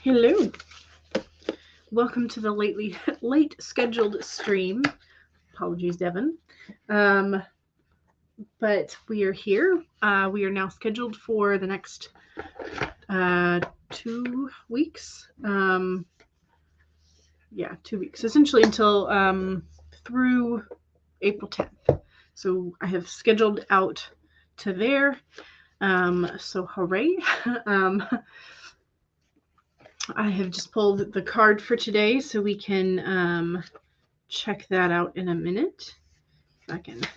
Hello. Welcome to the late scheduled stream. Apologies, Devin. But we are here. We are now scheduled for the next 2 weeks. 2 weeks, essentially until through April 10th. So I have scheduled out to there. So hooray. I have just pulled the card for today so we can check that out in a minute. If I can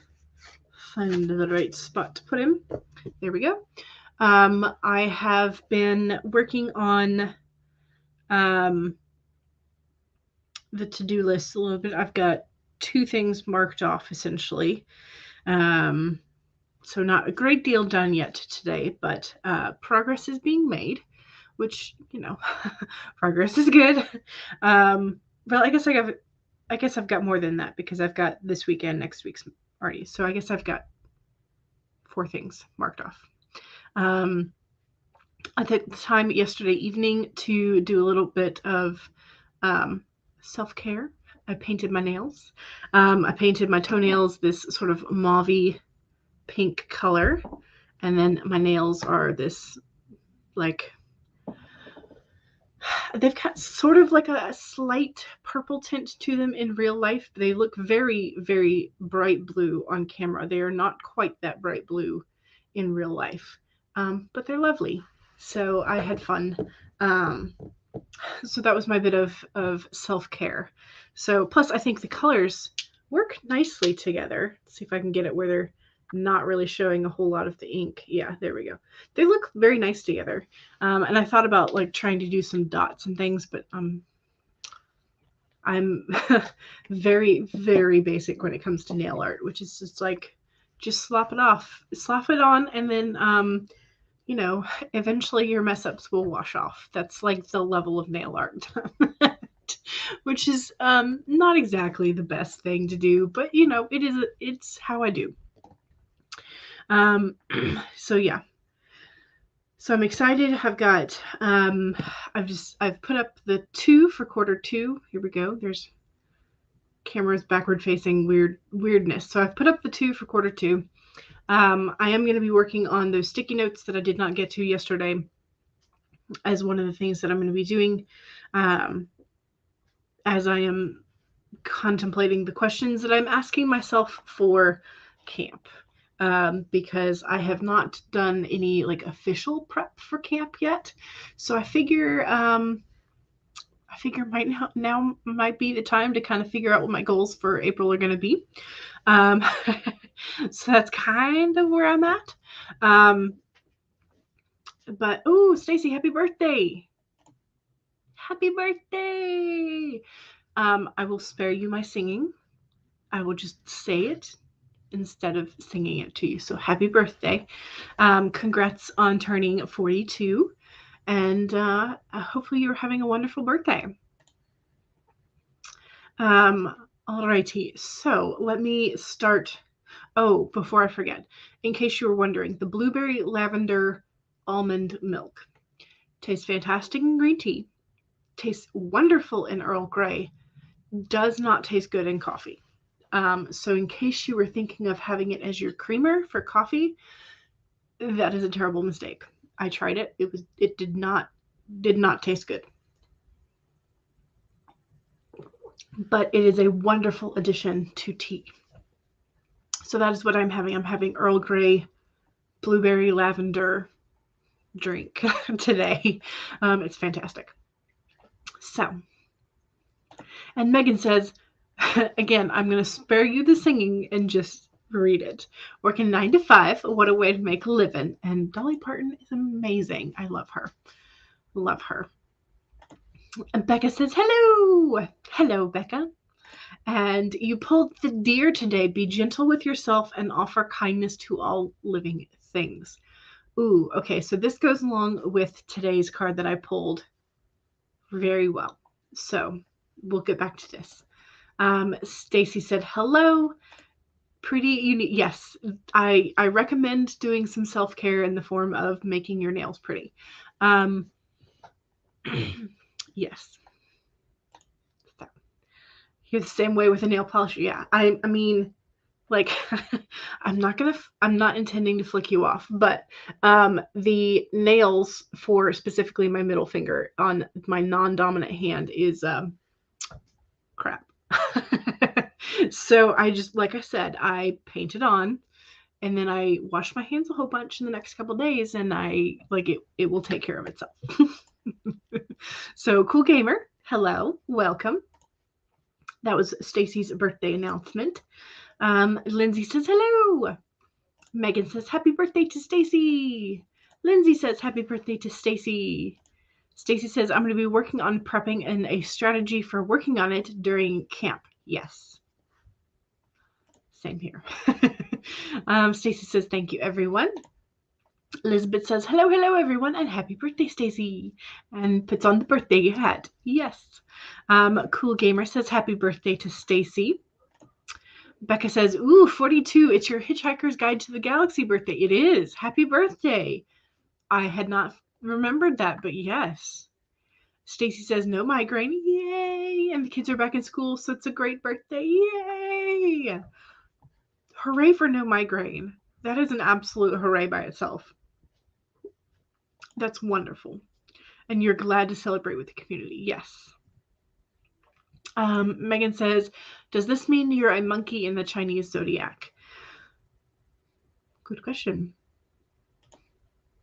find the right spot to put him. There we go. I have been working on the to-do list a little bit. I've got 2 things marked off essentially. So not a great deal done yet today, but progress is being made, which, progress is good. But I guess I've got more than that because I've got this weekend, next week's already. So I guess I've got 4 things marked off. I took the time yesterday evening to do a little bit of self-care. I painted my nails. I painted my toenails this sort of mauvey pink color, and then my nails are this they've got sort of like a slight purple tint to them in real life. They look very, very bright blue on camera. They are not quite that bright blue in real life, but they're lovely. So I had fun. So that was my bit of self-care. So plus I think the colors work nicely together. Let's see if I can get it where they're not really showing a whole lot of the ink. Yeah, there we go. They look very nice together. And I thought about trying to do some dots and things, but I'm very, very basic when it comes to nail art, which is just slap it on, and then eventually your mess ups will wash off. That's like the level of nail art. Which is not exactly the best thing to do, but it's how I do. So yeah. So I'm excited. I've got I've put up the 2 for Q2. Here we go. There's cameras backward facing weirdness. So I've put up the 2 for Q2. I am going to be working on those sticky notes that I did not get to yesterday as one of the things that I'm going to be doing as I am contemplating the questions that I'm asking myself for camp. Because I have not done any official prep for camp yet. So I figure now might be the time to kind of figure out what my goals for April are going to be. So that's kind of where I'm at. But Stacy, happy birthday. Happy birthday. I will spare you my singing. I will just say it instead of singing it to you. So happy birthday. Congrats on turning 42. And hopefully you're having a wonderful birthday. Alrighty, so let me start. Oh, before I forget, in case you were wondering, the blueberry lavender almond milk tastes fantastic in green tea, tastes wonderful in Earl Grey, does not taste good in coffee. So in case you were thinking of having it as your creamer for coffee, that is a terrible mistake. I tried it. It did not taste good. But it is a wonderful addition to tea. So that is what I'm having. I'm having Earl Grey blueberry lavender drink today. It's fantastic. So, and Megan says, again, I'm going to spare you the singing and just read it. Working 9 to 5, what a way to make a living. And Dolly Parton is amazing. I love her. Love her. And Becca says, hello. Hello, Becca. And you pulled the deer today. Be gentle with yourself and offer kindness to all living things. Ooh, okay. So this goes along with today's card that I pulled very well. So we'll get back to this. Stacy said, hello. Pretty unique. Yes, I recommend doing some self-care in the form of making your nails pretty. Yes. So, you're the same way with a nail polish. Yeah. I mean, like, I'm not intending to flick you off, but the nails for specifically my middle finger on my non-dominant hand is crap. So I just, like I said, I paint it on and then I wash my hands a whole bunch in the next couple days, and it will take care of itself. So Cool Gamer, hello, welcome. That was Stacy's birthday announcement. Lindsay says hello. Megan says happy birthday to Stacy. Lindsay says happy birthday to Stacy. Stacy says I'm going to be working on prepping and a strategy for working on it during camp. Yes. Same here. Stacy says thank you, everyone. Elizabeth says hello everyone, and happy birthday, Stacy, and puts on the birthday hat. Yes. Cool Gamer says happy birthday to Stacy. Becca says, ooh, 42. It's your Hitchhiker's Guide to the Galaxy birthday. It is. Happy birthday. I had not remembered that, but yes. Stacy says, no migraine. Yay. And the kids are back in school, so it's a great birthday. Yay. Hooray for no migraine. That is an absolute hooray by itself. That's wonderful. And you're glad to celebrate with the community. Yes. Megan says, does this mean you're a monkey in the Chinese zodiac? Good question.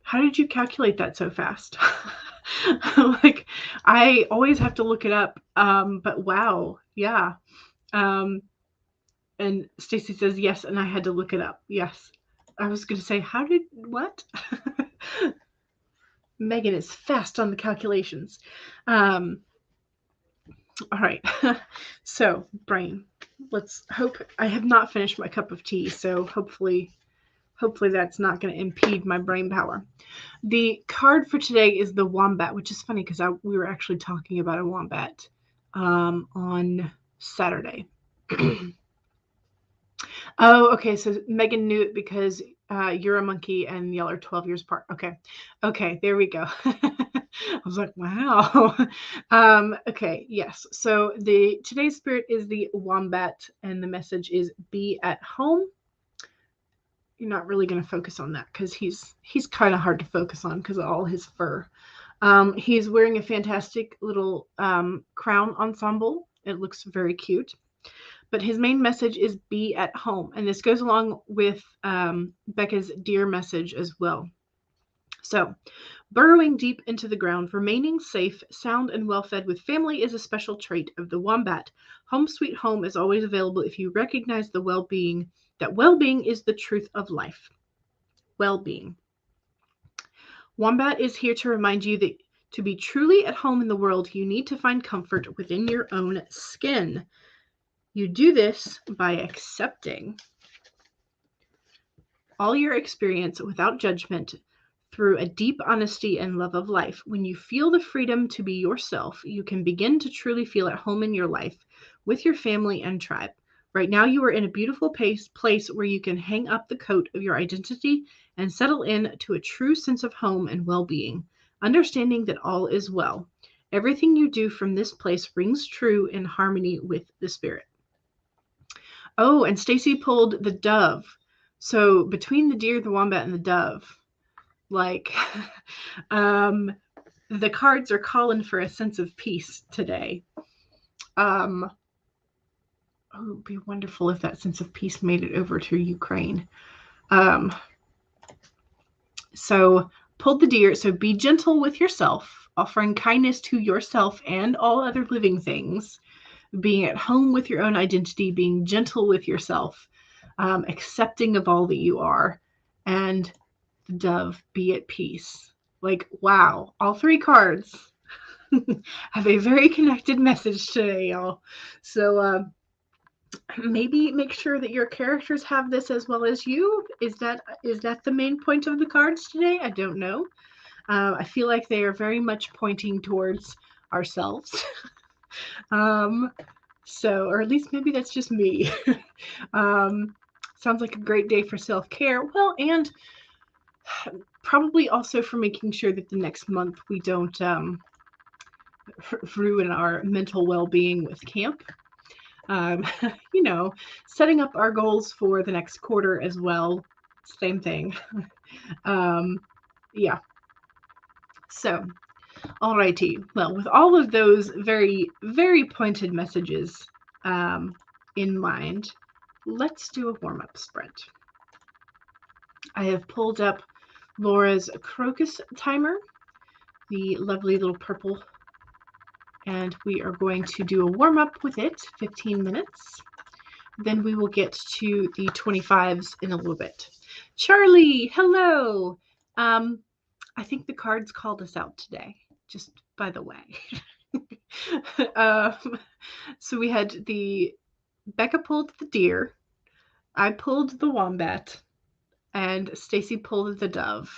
How did you calculate that so fast? Like, I always have to look it up. But wow. Yeah. And Stacy says, yes, and I had to look it up. Yes. I was going to say, what? Megan is fast on the calculations. All right. So, brain. Let's hope. I have not finished my cup of tea, so hopefully that's not going to impede my brain power. The card for today is the wombat, which is funny because we were actually talking about a wombat on Saturday. Oh, okay. So Megan knew it because you're a monkey and y'all are 12 years apart. Okay. There we go. I was like, wow. Okay. Yes. So today's spirit is the wombat, and the message is be at home. You're not really going to focus on that because he's kind of hard to focus on because of all his fur. He's wearing a fantastic little crown ensemble. It looks very cute. But his main message is be at home. And this goes along with Becca's deer message as well. So, burrowing deep into the ground, remaining safe, sound, and well-fed with family is a special trait of the wombat. Home sweet home is always available if you recognize that well-being is the truth of life. Well-being. Wombat is here to remind you that to be truly at home in the world, you need to find comfort within your own skin. You do this by accepting all your experience without judgment through a deep honesty and love of life. When you feel the freedom to be yourself, you can begin to truly feel at home in your life with your family and tribe. Right now, you are in a beautiful place where you can hang up the coat of your identity and settle in to a true sense of home and well-being, understanding that all is well. Everything you do from this place rings true in harmony with the spirit. Oh, and Stacy pulled the dove. So between the deer, the wombat, and the dove, like, the cards are calling for a sense of peace today. Oh, it would be wonderful if that sense of peace made it over to Ukraine. So pulled the deer. So be gentle with yourself, offering kindness to yourself and all other living things. Being at home with your own identity, being gentle with yourself, accepting of all that you are, and the dove, be at peace. Like, wow, all three cards have a very connected message today, y'all. So maybe make sure that your characters have this as well as you. Is that the main point of the cards today? I don't know. I feel like they are very much pointing towards ourselves. So, or at least maybe that's just me. Sounds like a great day for self-care. Well, and probably also for making sure that the next month we don't ruin our mental well-being with camp. You know, setting up our goals for the next quarter as well. Same thing. Yeah. So, alrighty. Well, with all of those very, very pointed messages in mind, let's do a warm-up sprint. I have pulled up Laura's crocus timer, the lovely little purple, and we are going to do a warm-up with it, 15 minutes. Then we will get to the 25s in a little bit. Charlie, hello. I think the cards called us out today, just by the way. So we had Becca pulled the deer, I pulled the wombat, and Stacy pulled the dove.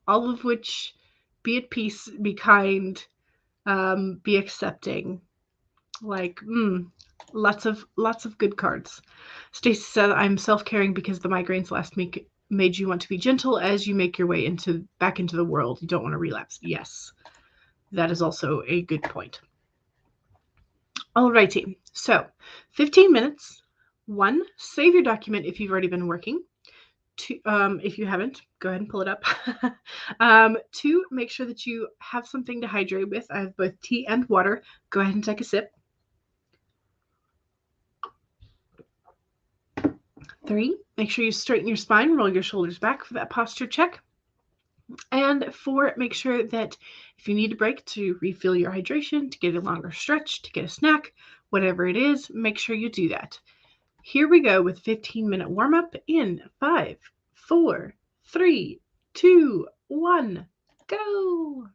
All of which be at peace, be kind, be accepting. Like, lots of good cards. Stacy said, I'm self-caring because the migraines last week made you want to be gentle as you make your way back into the world. You don't want to relapse. Yes, that is also a good point. Alrighty, so 15 minutes. 1, save your document if you've already been working. 2, if you haven't, go ahead and pull it up. 2, make sure that you have something to hydrate with. I have both tea and water. Go ahead and take a sip. 3, make sure you straighten your spine, roll your shoulders back for that posture check. And 4, make sure that if you need a break to refill your hydration, to get a longer stretch, to get a snack, whatever it is, make sure you do that. Here we go with 15-minute warm-up in 5, 4, 3, 2, 1, go!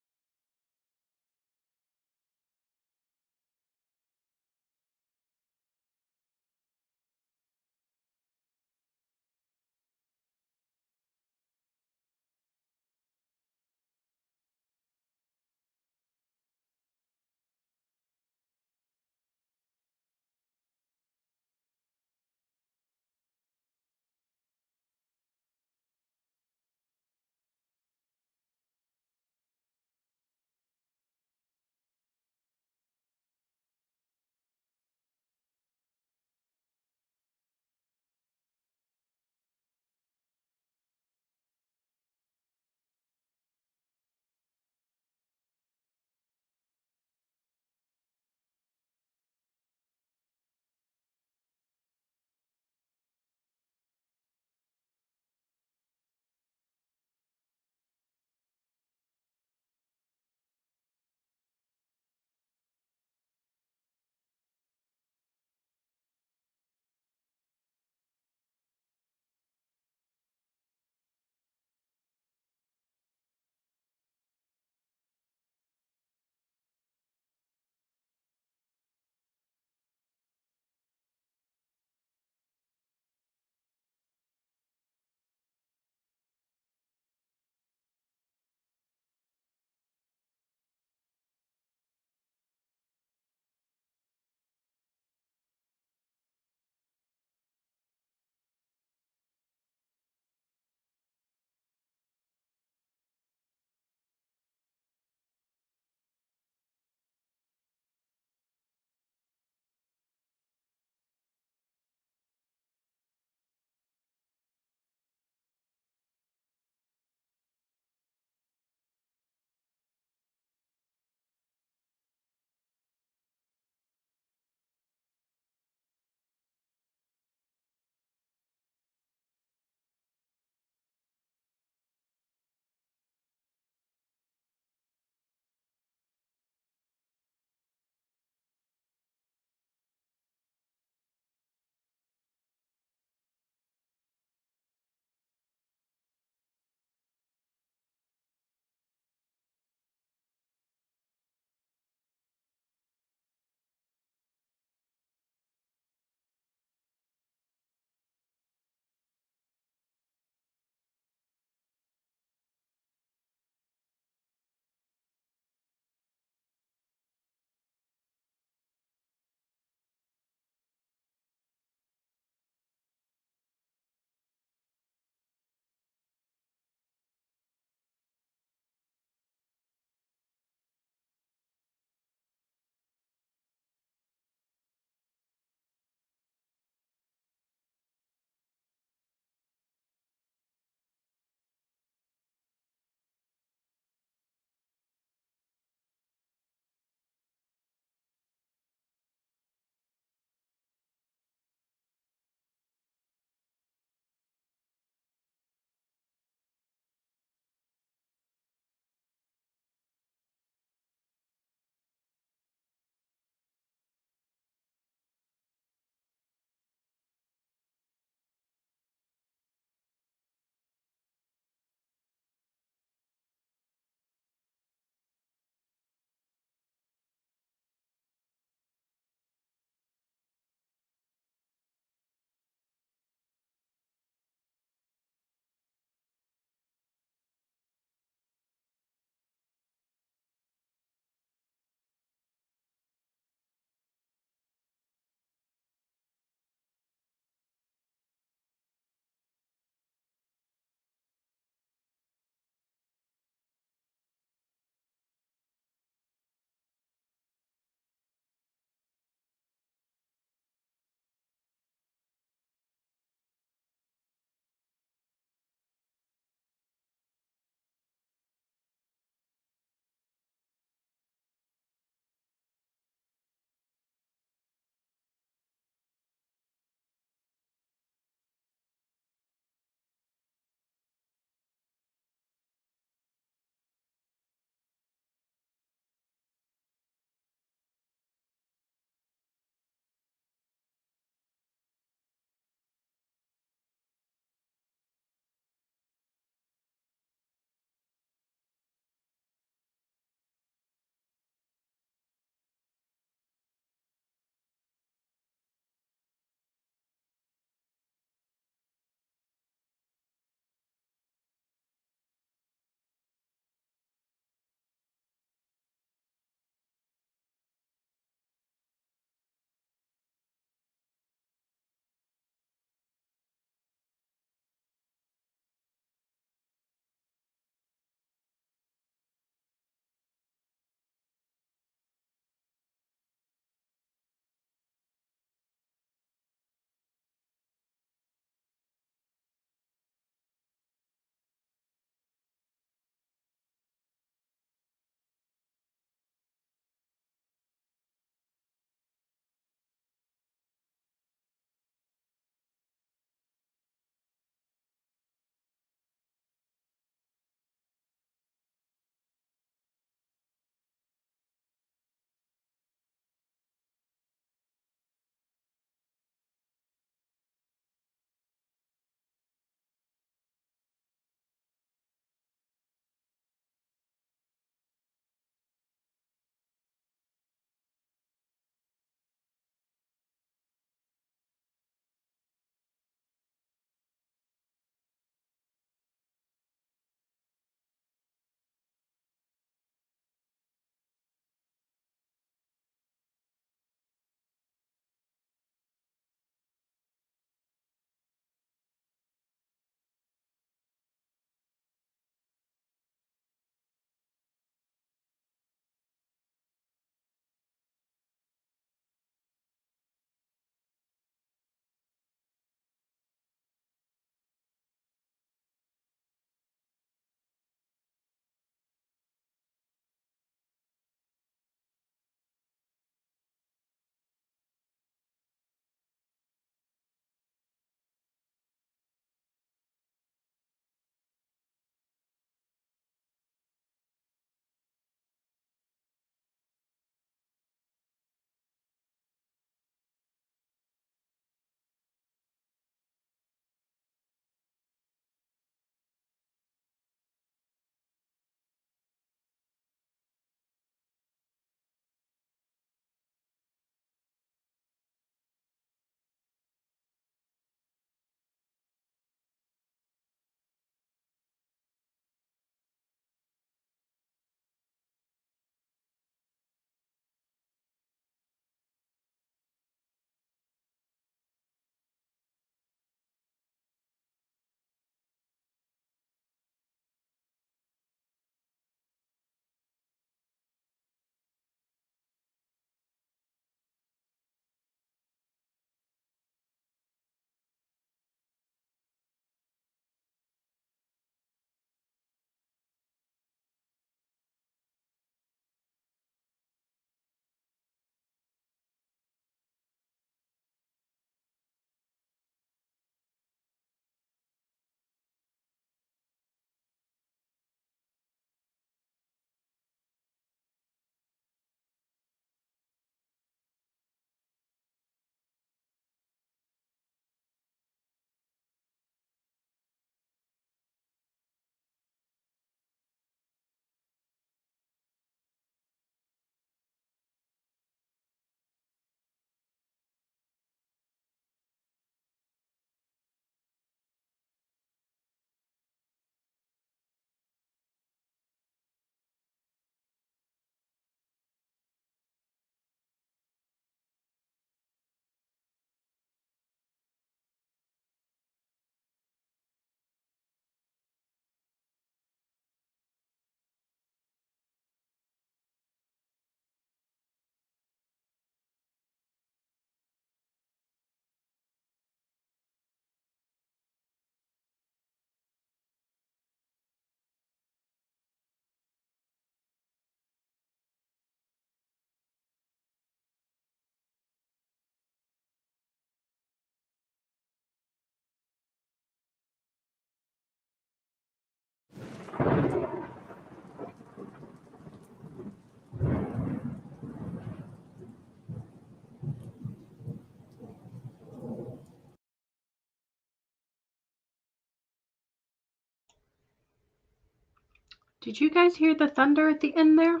Did you guys hear the thunder at the end there?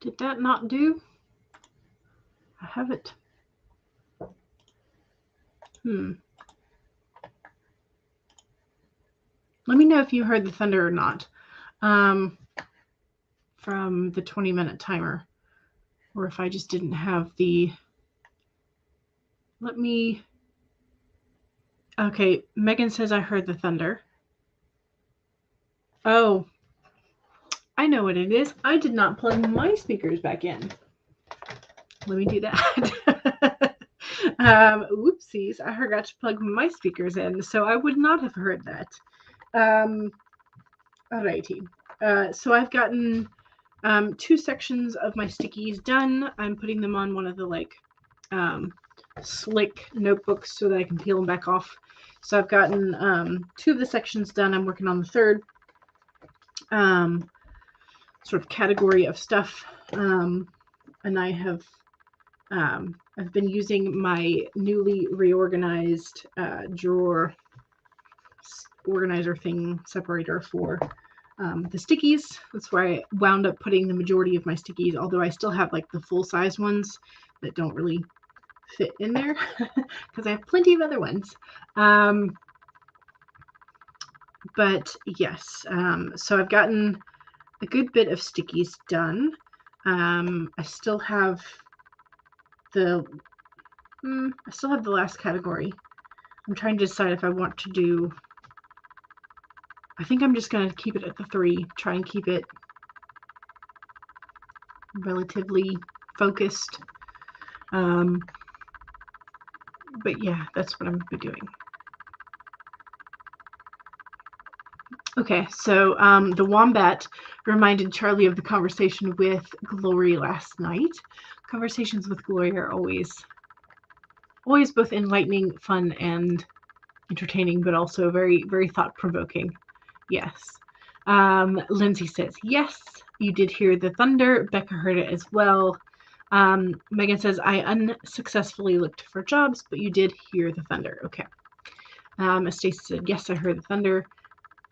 Did that not do? I have it. Let me know if you heard the thunder or not from the 20-minute timer, or if I just didn't have the... Let me... Okay, Megan says I heard the thunder. Oh, I know what it is. I did not plug my speakers back in. Let me do that. Oopsies, I forgot to plug my speakers in, so I would not have heard that. Alrighty. So I've gotten 2 sections of my stickies done. I'm putting them on one of the slick notebooks so that I can peel them back off. So I've gotten 2 of the sections done. I'm working on the 3rd sort of category of stuff. And I have I've been using my newly reorganized drawer organizer thing separator for the stickies. That's where I wound up putting the majority of my stickies, although I still have like the full-size ones that don't really fit in there because I have plenty of other ones. But yes, so I've gotten a good bit of stickies done. I still have the last category. I'm trying to decide if I want to do... I think I'm just going to keep it at the 3, try and keep it relatively focused. But yeah, that's what I'm going to be doing. Okay, so the wombat reminded Charlie of the conversation with Glory last night. Conversations with Glory are always both enlightening, fun, and entertaining, but also very, very thought-provoking. Yes. Lindsay says, yes, you did hear the thunder. Becca heard it as well. Megan says, I unsuccessfully looked for jobs, but you did hear the thunder. Okay. Stacey said, yes, I heard the thunder.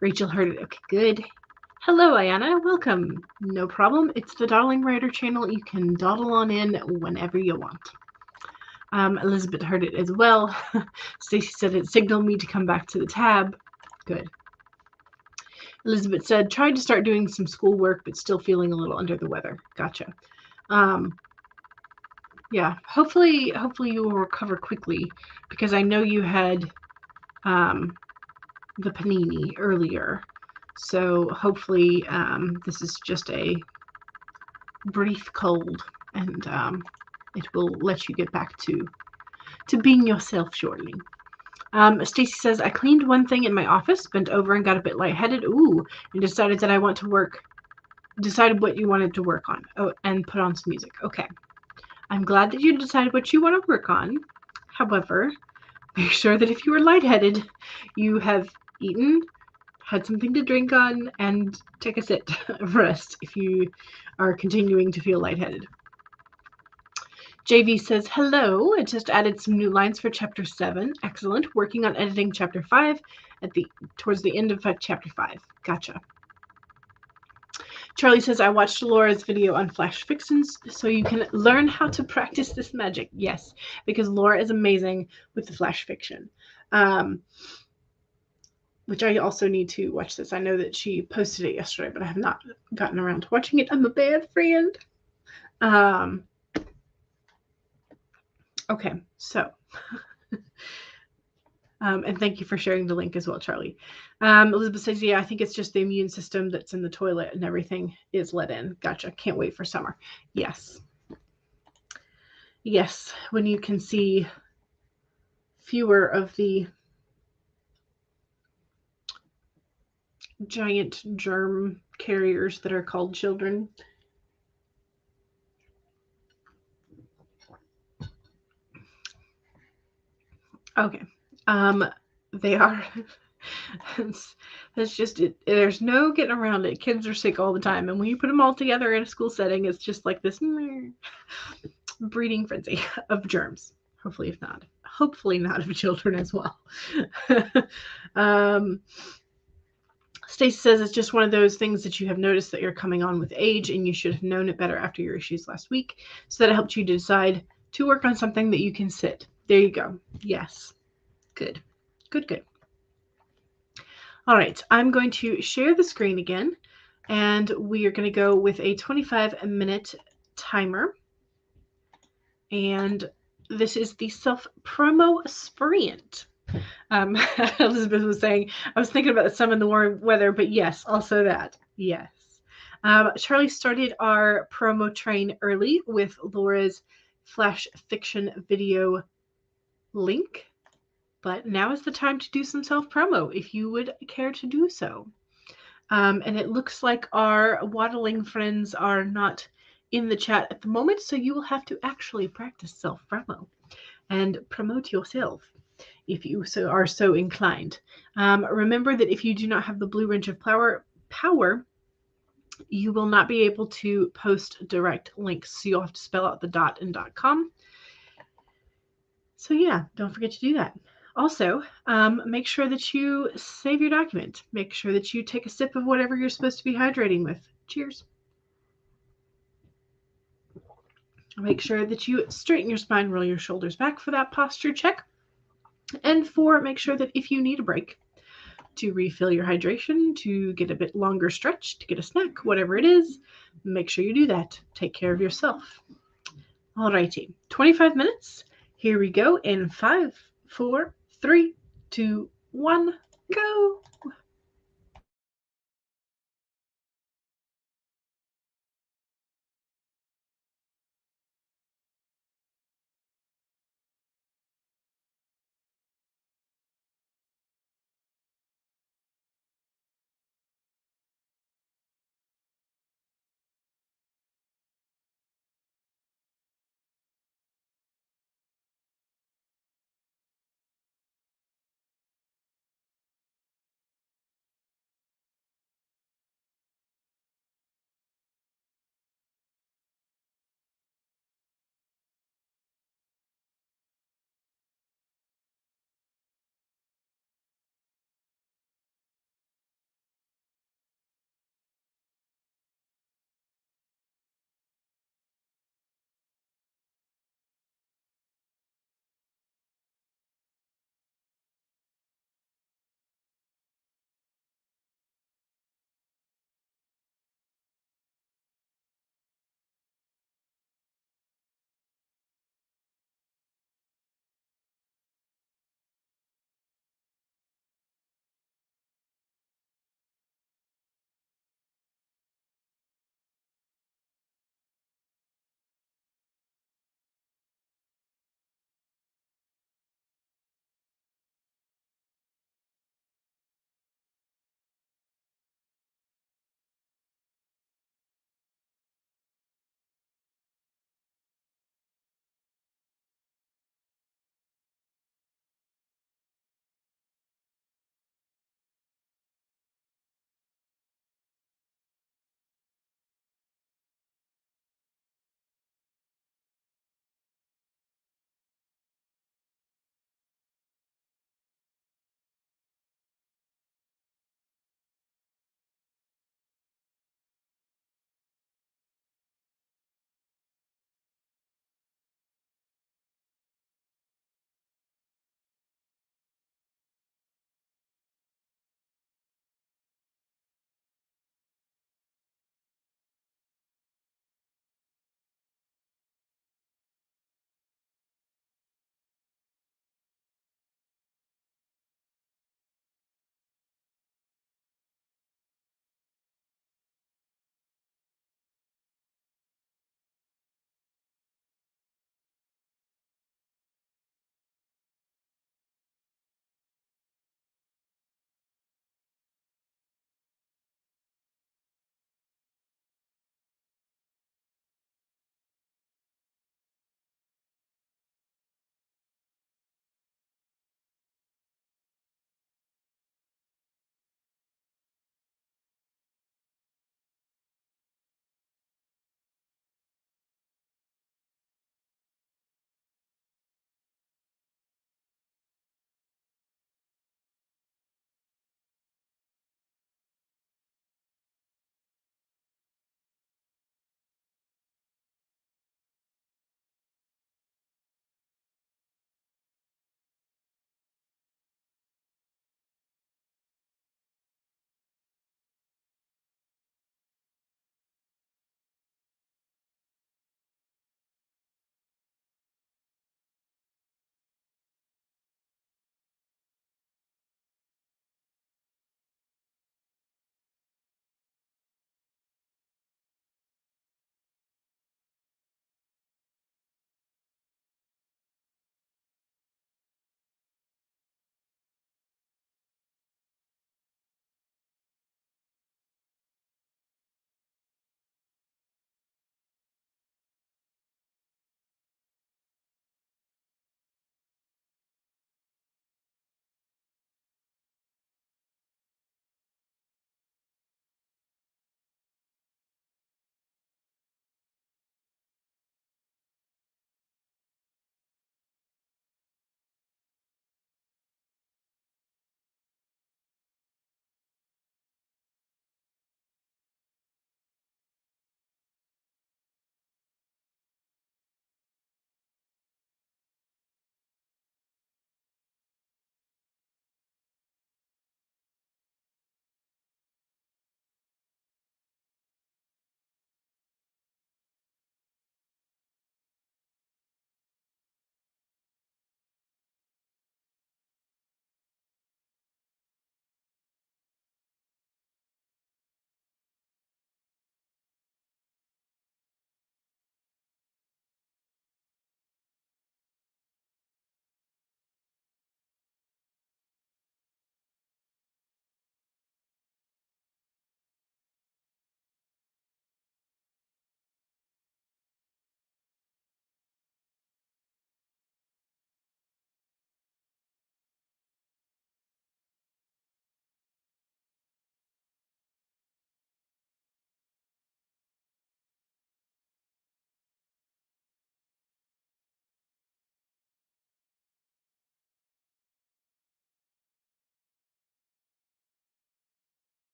Rachel heard it. Okay, good. Hello, Ayana. Welcome. No problem. It's the Dawdling Writer channel. You can dawdle on in whenever you want. Elizabeth heard it as well. Stacey said it signaled me to come back to the tab. Good. Elizabeth said, tried to start doing some schoolwork, but still feeling a little under the weather. Gotcha. Yeah, hopefully you will recover quickly, because I know you had the panini earlier. So hopefully this is just a brief cold, and it will let you get back to being yourself shortly. Stacey says, I cleaned one thing in my office, bent over and got a bit lightheaded. Ooh, and decided that I want to work. Decided what you wanted to work on. Oh, and put on some music. Okay. I'm glad that you decided what you want to work on. However, make sure that if you are lightheaded, you have eaten, had something to drink on, and take a sit of rest if you are continuing to feel lightheaded. JV says, hello, I just added some new lines for chapter 7. Excellent. Working on editing chapter 5 towards the end of chapter 5. Gotcha. Charlie says, I watched Laura's video on flash fictions so you can learn how to practice this magic. Yes, because Laura is amazing with the flash fiction. Which I also need to watch this. I know that she posted it yesterday, but I have not gotten around to watching it. I'm a bad friend. Okay, so, and thank you for sharing the link as well, Charlie. Elizabeth says, yeah, I think it's just the immune system that's in the toilet and everything is let in. Gotcha. Can't wait for summer. Yes. Yes, when you can see fewer of the giant germ carriers that are called children. Okay. They are That's just it. There's no getting around it. Kids are sick all the time, and when you put them all together in a school setting, it's just like this breeding frenzy of germs. Hopefully not of children as well. Stacy says it's just one of those things that you have noticed that you're coming on with age, and you should have known it better after your issues last week, so that it helped you decide to work on something that you can sit. There you go. Yes. Good. Good. All right. I'm going to share the screen again, and we are going to go with a 25-minute timer. And this is the self-promo sprint. Elizabeth was saying, I was thinking about the sun and the warm weather, but yes, also that. Yes. Charlie started our promo train early with Laura's flash fiction video link, but now is the time to do some self-promo if you would care to do so. And it looks like our waddling friends are not in the chat at the moment, so you will have to actually practice self-promo and promote yourself if you are so inclined. Remember that if you do not have the blue wrench of power, you will not be able to post direct links. So you'll have to spell out the .and .com. So yeah, don't forget to do that. Also, make sure that you save your document. Make sure that you take a sip of whatever you're supposed to be hydrating with. Cheers. Make sure that you straighten your spine, roll your shoulders back for that posture check. And 4, make sure that if you need a break to refill your hydration, to get a bit longer stretch, to get a snack, whatever it is, make sure you do that. Take care of yourself. Alrighty, 25 minutes. Here we go in 5, 4, 3, 2, 1, go.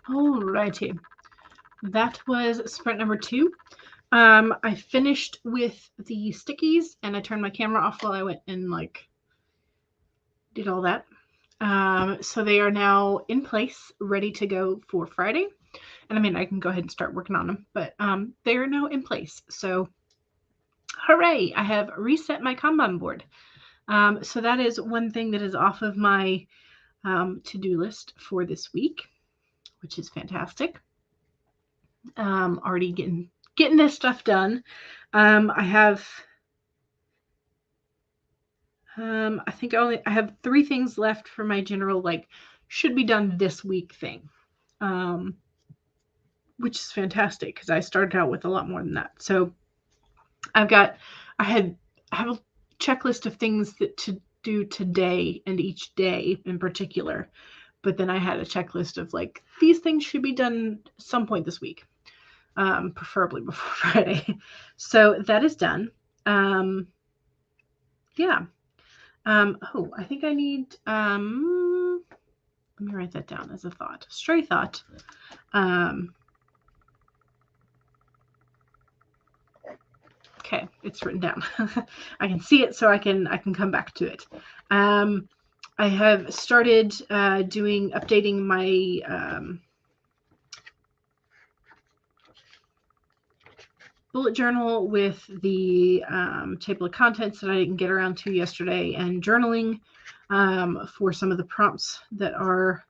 Alrighty. That was sprint number 2. I finished with the stickies and I turned my camera off while I went and did all that. So they are now in place, ready to go for Friday. And I mean, I can go ahead and start working on them, but they are now in place. So hooray, I have reset my Kanban board. So that is one thing that is off of my to-do list for this week, which is fantastic. Already getting this stuff done. I have I think I have 3 things left for my general should be done this week thing, which is fantastic because I started out with a lot more than that. So I have a checklist of things that to do today and each day in particular, but then I had a checklist of these things should be done some point this week, preferably before Friday. So that is done. Yeah. Oh, I think I need, let me write that down as a thought, stray thought. Okay, it's written down. I can see it, so I can come back to it. I have started updating my bullet journal with the table of contents that I didn't get around to yesterday, and journaling for some of the prompts that are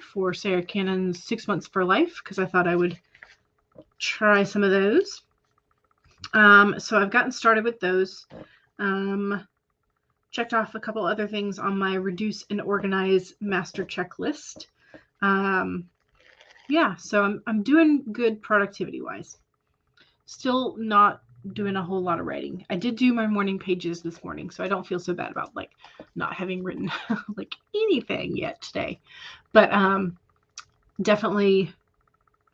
for Sarah Canon's 6 Months for Life, because I thought I would try some of those. So I've gotten started with those. Checked off a couple other things on my reduce and organize master checklist. Yeah, so I'm doing good productivity wise. Still not doing a whole lot of writing. I did do my morning pages this morning, so I don't feel so bad about not having written anything yet today. But definitely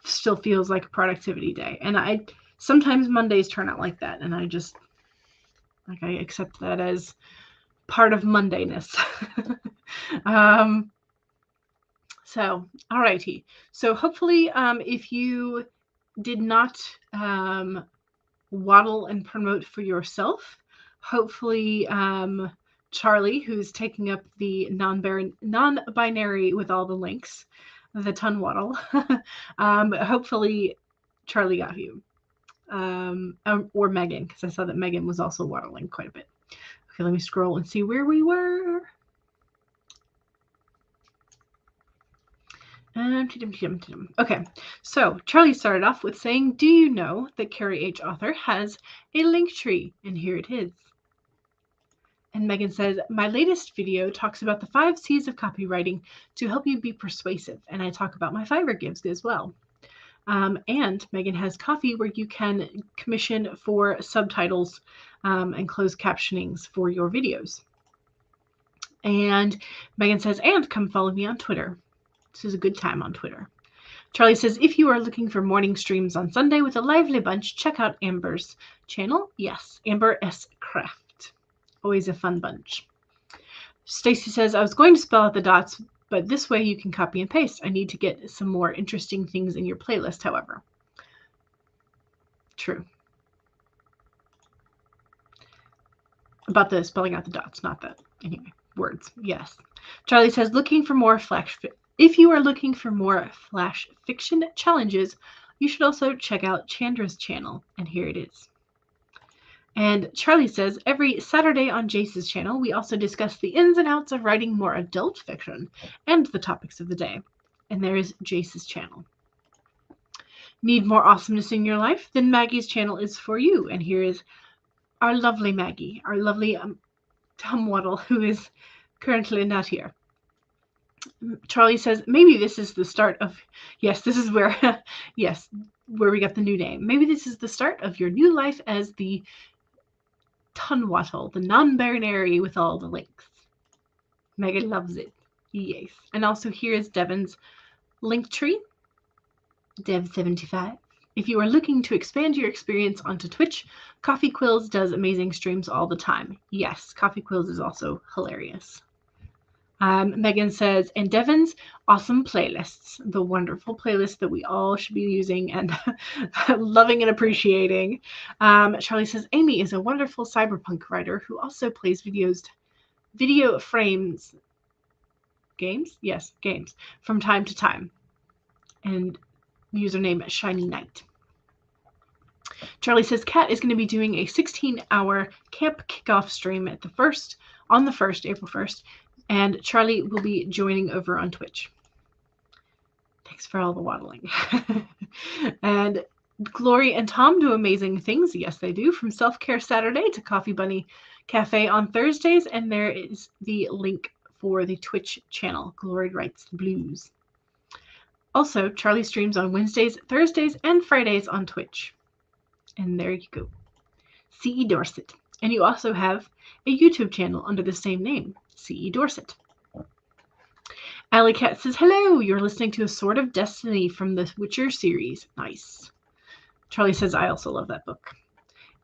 still feels like a productivity day. And sometimes Mondays turn out like that, and I just I accept that as part of Mondayness. So alrighty. So hopefully if you did not waddle and promote for yourself, hopefully Charlie, who's taking up the non-binary with all the links, the ton waddle, hopefully Charlie got you, or Megan, because I saw that Megan was also waddling quite a bit. Okay, let me scroll and see where we were. Okay, so Charlie started off with saying, do you know that Carrie H. Author has a link tree? And here it is. And Megan says, my latest video talks about the 5 C's of copywriting to help you be persuasive. And I talk about my Fiverr gigs as well. And Megan has coffee where you can commission for subtitles and closed captionings for your videos. And Megan says, and come follow me on Twitter. This is a good time on Twitter. Charlie says, if you are looking for morning streams on Sunday with a lively bunch, check out Amber's channel. Yes, Amber S. Craft. Always a fun bunch. Stacy says, I was going to spell out the dots, but this way you can copy and paste. I need to get some more interesting things in your playlist, however. True. About the spelling out the dots, not that. Anyway, words. Yes. Charlie says, if you are looking for more flash fiction challenges, you should also check out Chandra's channel. And here it is. And Charlie says, every Saturday on Jace's channel, we also discuss the ins and outs of writing more adult fiction and the topics of the day. And there is Jace's channel. Need more awesomeness in your life? Then Maggie's channel is for you. And here is our lovely Maggie, our lovely Tom Waddle, who is currently not here. Charlie says, maybe this is the start of, yes, this is where, yes, where we got the new name. Maybe this is the start of your new life as the Tunwattle, the non-binary with all the links. Megan loves it. Yes. And also here is Devin's link tree, Dev75. If you are looking to expand your experience onto Twitch, Coffee Quills does amazing streams all the time. Yes, Coffee Quills is also hilarious. Megan says, and Devin's awesome playlists, the wonderful playlist that we all should be using and loving and appreciating. Charlie says, Amy is a wonderful cyberpunk writer who also plays video frames, games from time to time. And username Shiny Knight. Charlie says, Kat is going to be doing a 16-hour camp kickoff stream on the 1st, April 1st. And Charlie will be joining over on Twitch. Thanks for all the waddling. And Glory and Tom do amazing things. Yes, they do. From Self-Care Saturday to Coffee Bunny Cafe on Thursdays. And there is the link for the Twitch channel. Glory Writes the Blues. Also, Charlie streams on Wednesdays, Thursdays, and Fridays on Twitch. And there you go. C.E. Dorset. And you also have a YouTube channel under the same name. C.E. Dorset. Alley Cat says, hello, you're listening to A Sword of Destiny from the Witcher series. Nice. Charlie says, I also love that book.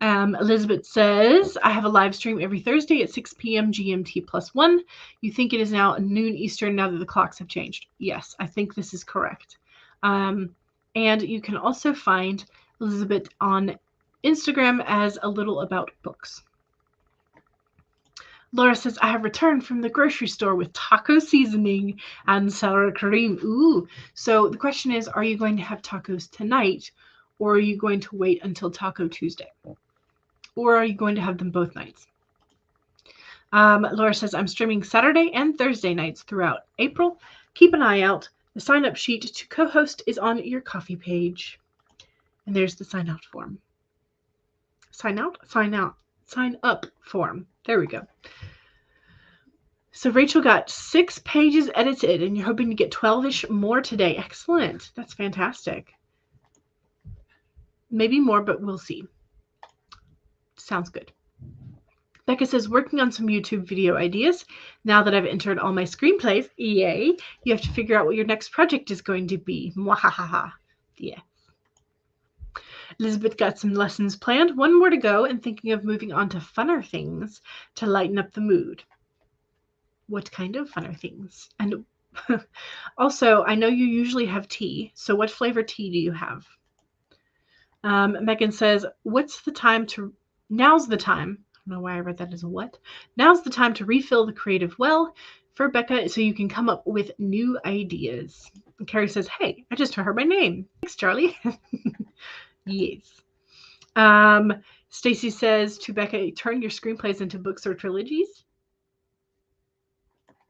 Elizabeth says, I have a live stream every Thursday at 6 p.m. GMT +1. You think it is now noon Eastern now that the clocks have changed? Yes, I think this is correct. And you can also find Elizabeth on Instagram as A Little About Books. Laura says, I have returned from the grocery store with taco seasoning and sour cream. Ooh. So the question is, are you going to have tacos tonight, or are you going to wait until Taco Tuesday? Or are you going to have them both nights? Laura says, I'm streaming Saturday and Thursday nights throughout April. Keep an eye out. The sign-up sheet to co-host is on your coffee page. And there's the sign-out form. Sign up form. There we go. So Rachel got 6 pages edited, and you're hoping to get 12-ish more today. Excellent. That's fantastic. Maybe more, but we'll see. Sounds good. Becca says, working on some YouTube video ideas. Now that I've entered all my screenplays, yay, you have to figure out what your next project is going to be. Mwahaha. Yeah. Elizabeth got some lessons planned, 1 more to go, and thinking of moving on to funner things to lighten up the mood. What kind of funner things? And also, I know you usually have tea, so what flavor tea do you have? Megan says, now's the time. I don't know why I read that as a what. Now's the time to refill the creative well for Becca so you can come up with new ideas. And Carrie says, hey, I just heard my name. Thanks, Charlie. Yes. Stacy says to Becca, turn your screenplays into books or trilogies.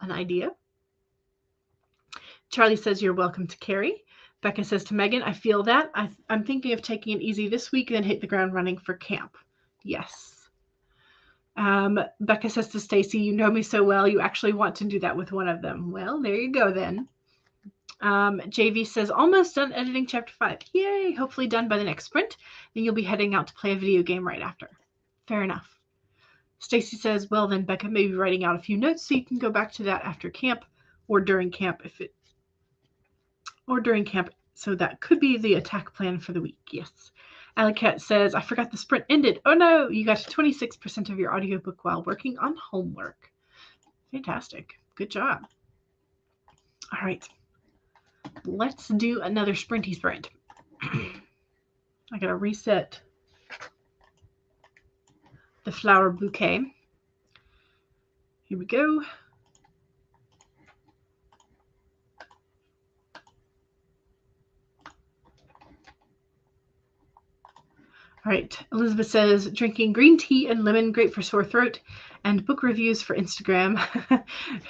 An idea. Charlie says, you're welcome to Carrie. Becca says to Megan, I feel that. I'm thinking of taking it easy this week, then hit the ground running for camp. Yes. Becca says to Stacy, you know me so well, you actually want to do that with one of them. Well, there you go then. JV says, almost done editing chapter 5. Yay! Hopefully done by the next sprint. Then you'll be heading out to play a video game right after. Fair enough. Stacy says, well then, Becca may be writing out a few notes so you can go back to that after camp or during camp so that could be the attack plan for the week. Yes. Alicat says, I forgot the sprint ended. Oh no, you got 26% of your audiobook while working on homework. Fantastic. Good job. All right. Let's do another sprinty sprint. I gotta reset the flower bouquet. Here we go. All right, Elizabeth says, drinking green tea and lemon, great for sore throat, and book reviews for Instagram.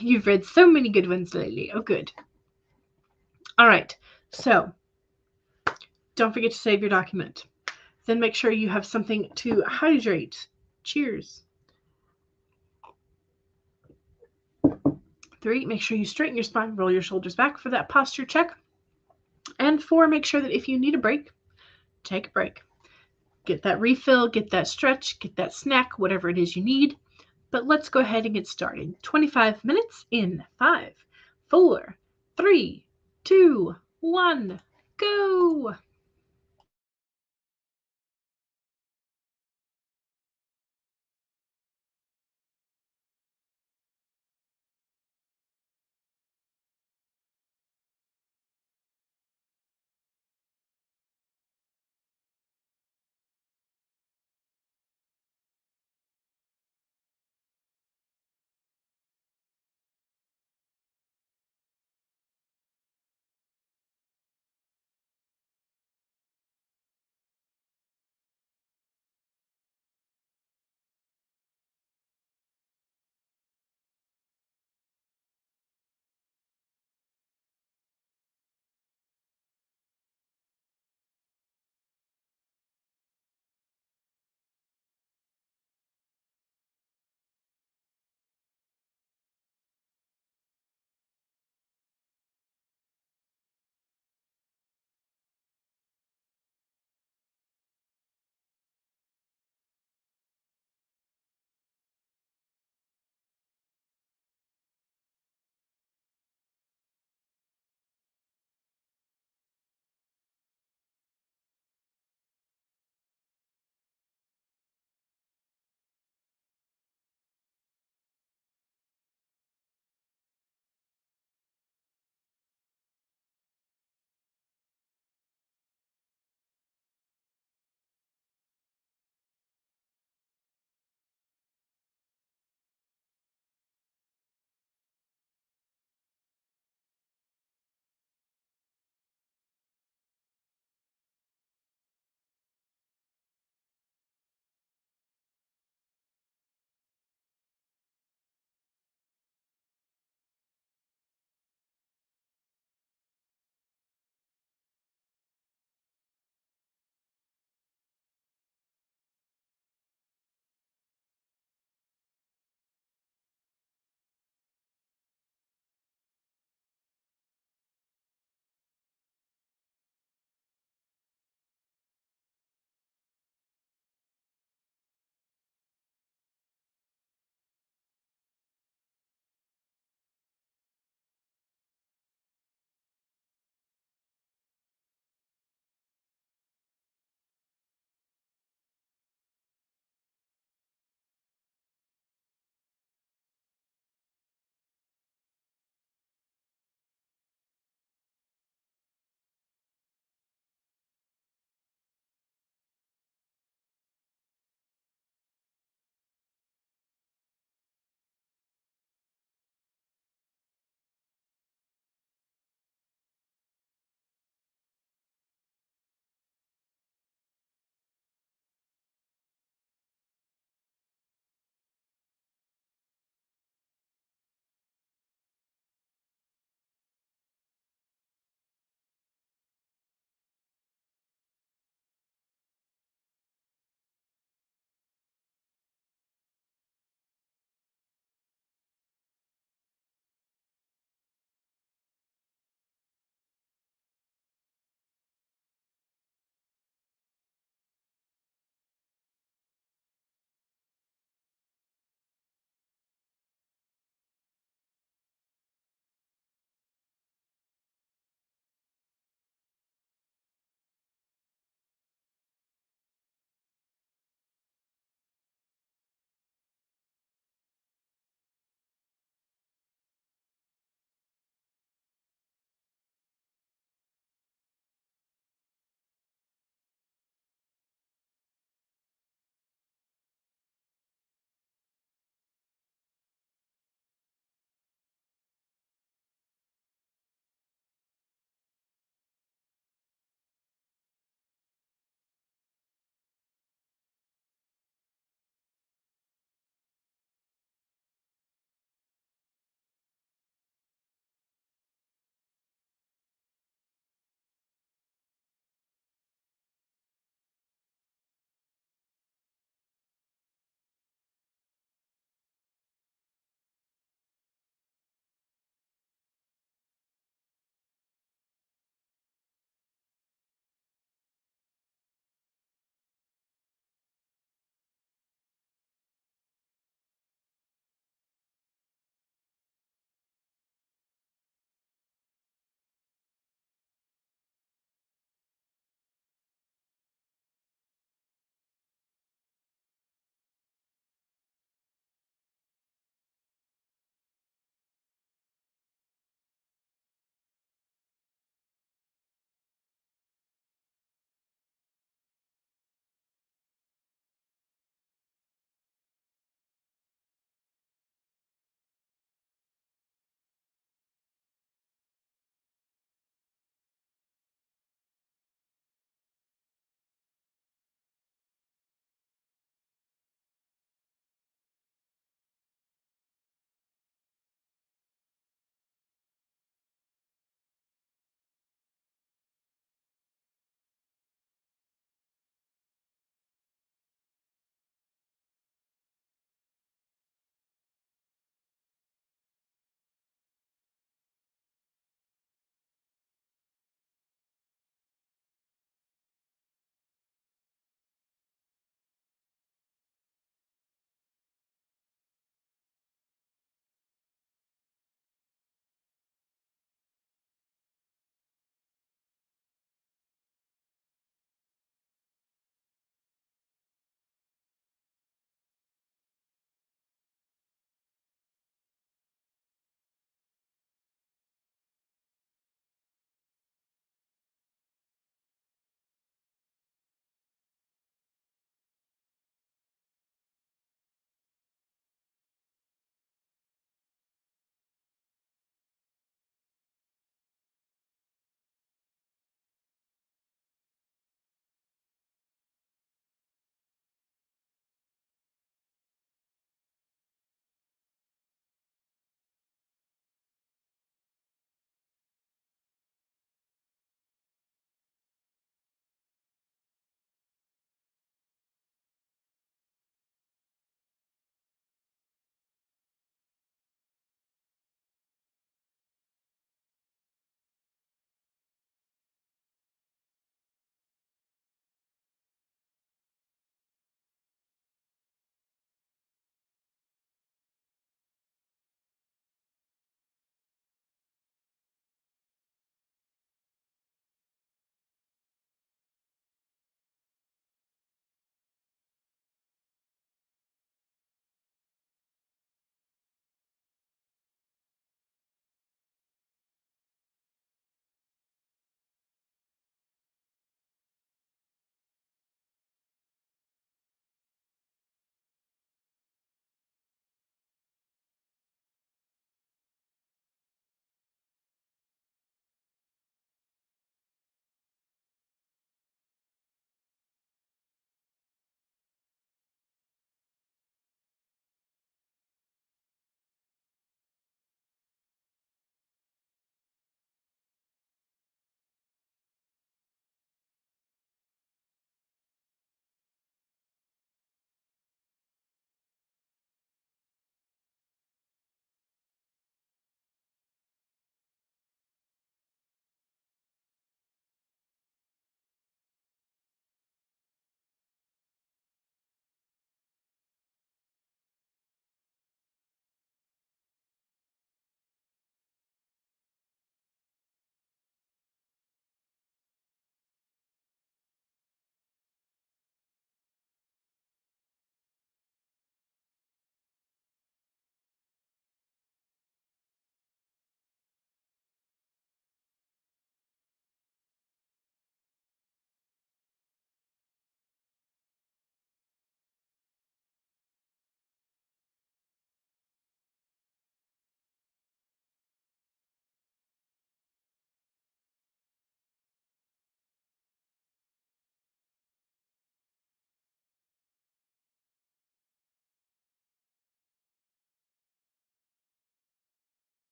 You've read so many good ones lately. Oh, good. All right, so don't forget to save your document. Then make sure you have something to hydrate. Cheers. 3, make sure you straighten your spine, roll your shoulders back for that posture check. And 4, make sure that if you need a break, take a break. Get that refill, get that stretch, get that snack, whatever it is you need. But let's go ahead and get started. 25 minutes in 5, 4, 3, 2, 1, go.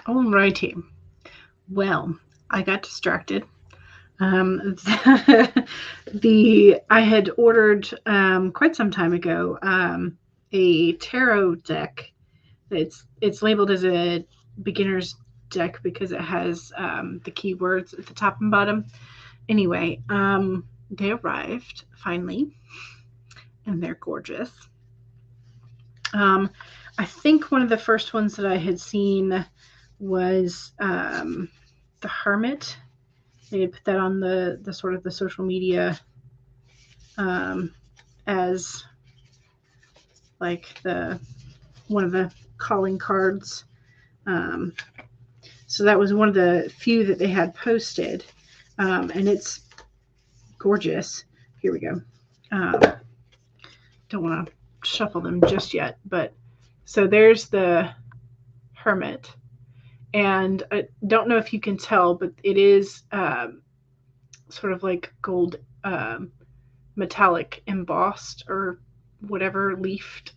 Alrighty. Well, I got distracted. I had ordered quite some time ago a tarot deck. It's labeled as a beginner's deck because it has the keywords at the top and bottom. Anyway, they arrived finally, and they're gorgeous. I think one of the first ones that I had seen was the Hermit. They had put that on the sort of the social media as like one of the calling cards. So that was one of the few that they had posted, and it's gorgeous. Here we go. Don't want to shuffle them just yet, but so there's the Hermit, and I don't know if you can tell, but it is sort of like gold metallic embossed or whatever leafed,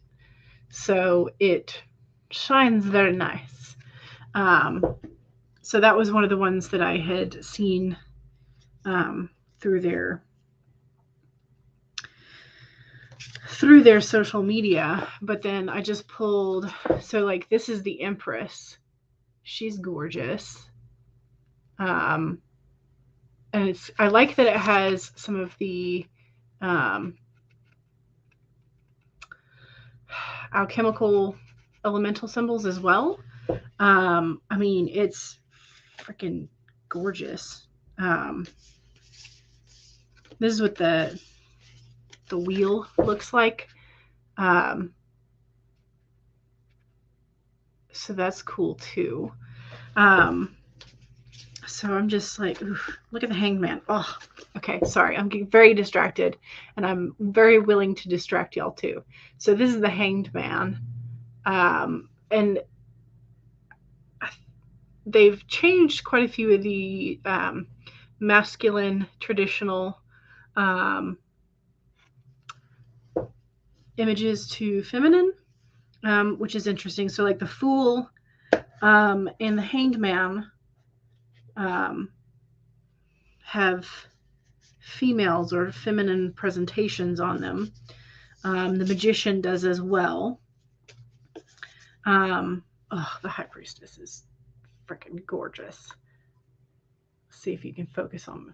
so it shines very nice. So that was one of the ones that I had seen through their social media, but then I just pulled, so like this is the Empress. She's gorgeous. And I like that it has some of the alchemical elemental symbols as well. I mean, it's freaking gorgeous. This is what the wheel looks like. So that's cool too. So I'm just like, oof, look at the Hanged Man. Oh, okay. Sorry. I'm getting very distracted, and I'm very willing to distract y'all too. So this is the Hanged Man. And they've changed quite a few of the masculine traditional images to feminine, which is interesting. So like the Fool and the Hanged Man have females or feminine presentations on them. The Magician does as well. The High Priestess is freaking gorgeous. Let's see if you can focus on me.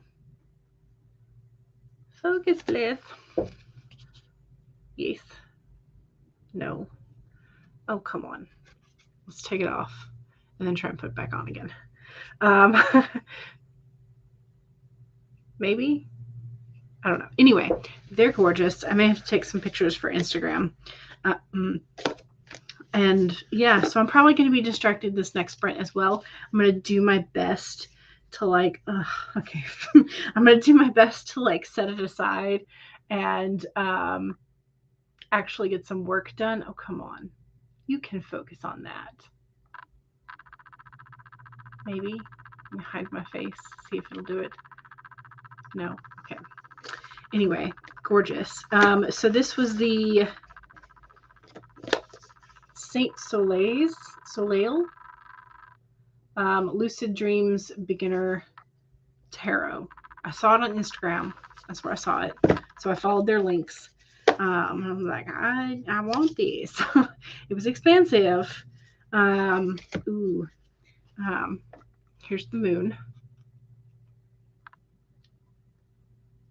Focus, please. Yes. No. Oh, come on. Let's take it off and then try and put it back on again. Maybe? I don't know. Anyway, they're gorgeous. I may have to take some pictures for Instagram. And yeah, so I'm probably going to be distracted this next sprint as well. I'm going to do my best to like, okay. I'm going to do my best to like set it aside and actually get some work done. Oh, come on. You can focus on that. Maybe. Let me hide my face, see if it'll do it. No. Okay. Anyway, gorgeous. So this was the Saint Soleil Lucid Dreams Beginner Tarot. I saw it on Instagram. That's where I saw it. So I followed their links. I was like, I want these. It was expensive. Here's the moon.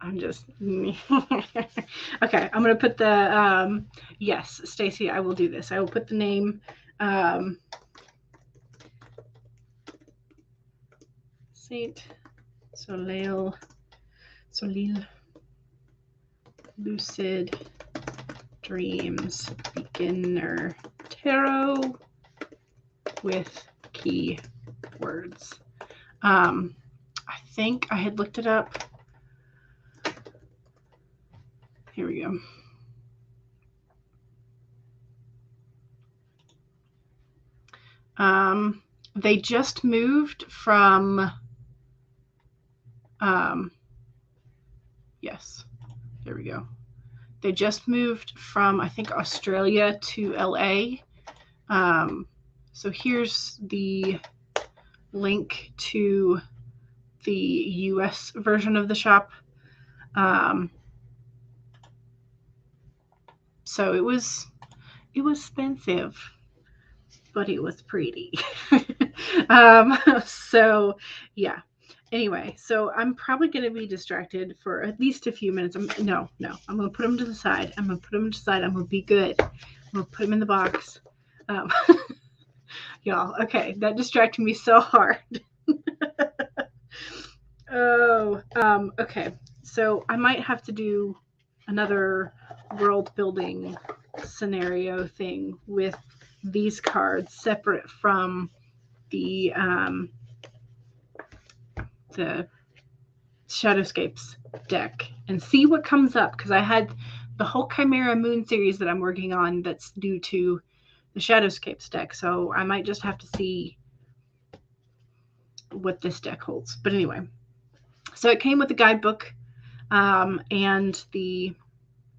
I'm just okay. I'm gonna put the yes, Stacy. I will do this. I will put the name. Saint Soleil Lucid Dreams Beginner Tarot with key words. I think I had looked it up. Here we go. They just moved from, yes, there we go. They just moved from, I think, Australia to LA. So here's the link to the US version of the shop. So it was expensive, but it was pretty. So yeah. Anyway, so I'm probably going to be distracted for at least a few minutes. No, I'm going to put them to the side. I'm going to be good. I'm going to put them in the box. Y'all, okay, that distracted me so hard. Okay. So I might have to do another world building scenario thing with these cards separate from the Shadowscapes deck and see what comes up, because I had the whole Chimera Moon series that I'm working on that's due to the Shadowscapes deck, so I might just have to see what this deck holds. But anyway, so it came with the guidebook and the